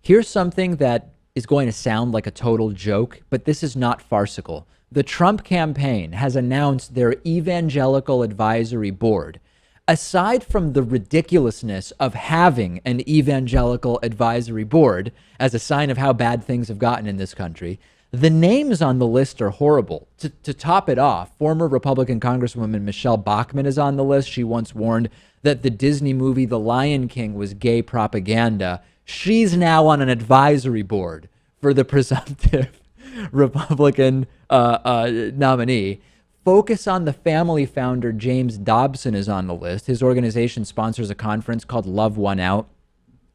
Here's something that is going to sound like a total joke, but this is not farcical. The Trump campaign has announced their Evangelical Advisory Board. Aside from the ridiculousness of having an Evangelical Advisory Board as a sign of how bad things have gotten in this country, the names on the list are horrible. To top it off, former Republican Congresswoman Michele Bachmann is on the list. She once warned that the Disney movie The Lion King was gay propaganda. She's now on an advisory board for the presumptive Republican nominee. Focus on the Family founder James Dobson is on the list. His organization sponsors a conference called Love One Out,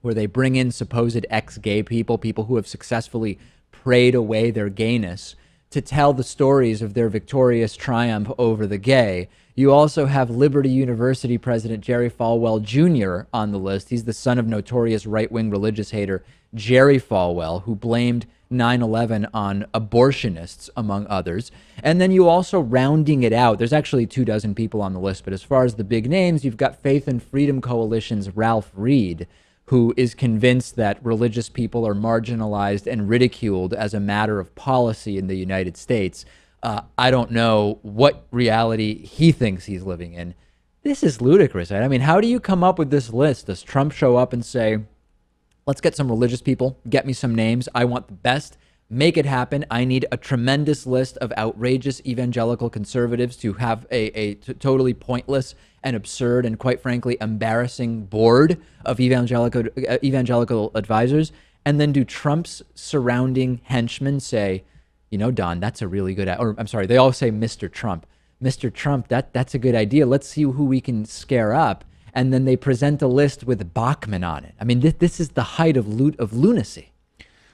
where they bring in supposed ex-gay people, people who have successfully prayed away their gayness, to tell the stories of their victorious triumph over the gay. You also have Liberty University President Jerry Falwell Jr. on the list. He's the son of notorious right-wing religious hater Jerry Falwell, who blamed 9/11 on abortionists, among others. And then you also, rounding it out, there's actually 24 people on the list, but as far as the big names, you've got Faith and Freedom Coalition's Ralph Reed, who is convinced that religious people are marginalized and ridiculed as a matter of policy in the United States. I don't know what reality he thinks he's living in. This is ludicrous, right? I mean, how do you come up with this list? Does Trump show up and say, let's get some religious people, get me some names, I want the best, make it happen. I need a tremendous list of outrageous evangelical conservatives to have a totally pointless and absurd and, quite frankly, embarrassing board of evangelical advisors. And then do Trump's surrounding henchmen say, you know, Don, that's a really good, or I'm sorry, they all say Mr. Trump. Mr. Trump, that's a good idea. Let's see who we can scare up. And then they present a list with Bachmann on it. I mean, this is the height of lunacy.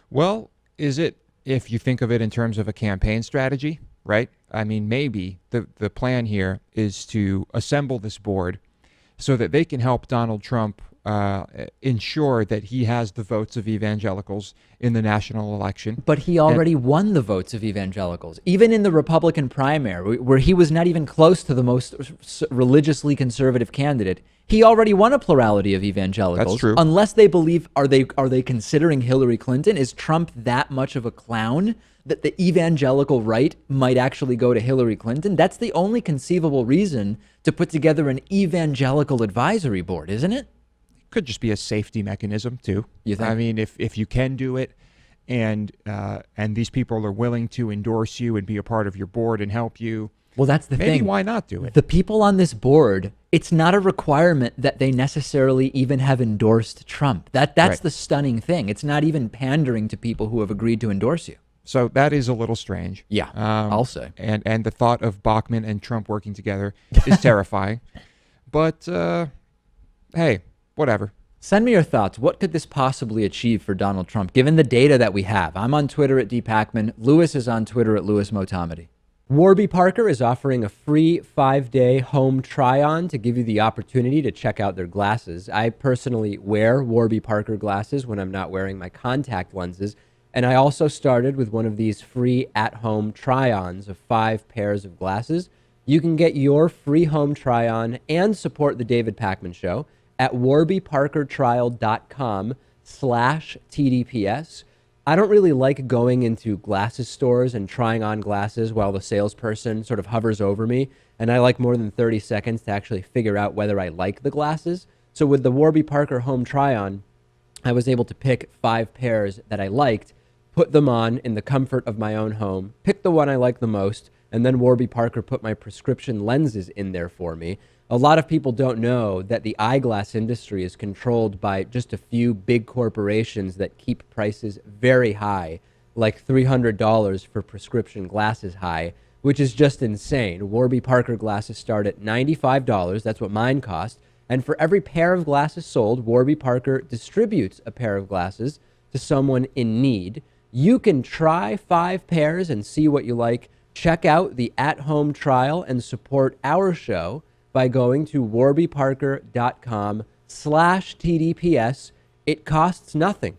Well, is it, if you think of it in terms of a campaign strategy, right? I mean, maybe the plan here is to assemble this board so that they can help Donald Trump ensure that he has the votes of evangelicals in the national election. But he already won the votes of evangelicals, even in the Republican primary, where he was not even close to the most religiously conservative candidate. He already won a plurality of evangelicals. That's true. Unless they believe, are they considering Hillary Clinton? Is Trump that much of a clown that the evangelical right might actually go to Hillary Clinton? That's the only conceivable reason to put together an evangelical advisory board, isn't it? Could just be a safety mechanism too. You think? I mean, if you can do it, and these people are willing to endorse you and be a part of your board and help you, well, that's the thing. Maybe why not do it? The people on this board, it's not a requirement that they necessarily even have endorsed Trump. That's right. The stunning thing. It's not even pandering to people who have agreed to endorse you. So that is a little strange. Yeah, I'll say. And the thought of Bachmann and Trump working together is terrifying. But hey, whatever. Send me your thoughts. What could this possibly achieve for Donald Trump, given the data that we have? I'm on Twitter at Pakman. Lewis is on Twitter at Lewis Motamedi. Warby Parker is offering a free 5-day home try-on to give you the opportunity to check out their glasses. I personally wear Warby Parker glasses when I'm not wearing my contact lenses, and I also started with one of these free at-home try-ons of 5 pairs of glasses. You can get your free home try-on and support the David Pakman Show at warbyparkertrial.com/TDPS. I don't really like going into glasses stores and trying on glasses while the salesperson sort of hovers over me, and I like more than 30 seconds to actually figure out whether I like the glasses. So with the Warby Parker home try-on, I was able to pick 5 pairs that I liked, put them on in the comfort of my own home, pick the one I like the most, and then Warby Parker put my prescription lenses in there for me. A lot of people don't know that the eyeglass industry is controlled by just a few big corporations that keep prices very high, like $300 for prescription glasses high, which is just insane. Warby Parker glasses start at $95. That's what mine cost. And for every pair of glasses sold, Warby Parker distributes a pair of glasses to someone in need. You can try 5 pairs and see what you like. Check out the at-home trial and support our show by going to warbyparker.com/TDPS. It costs nothing.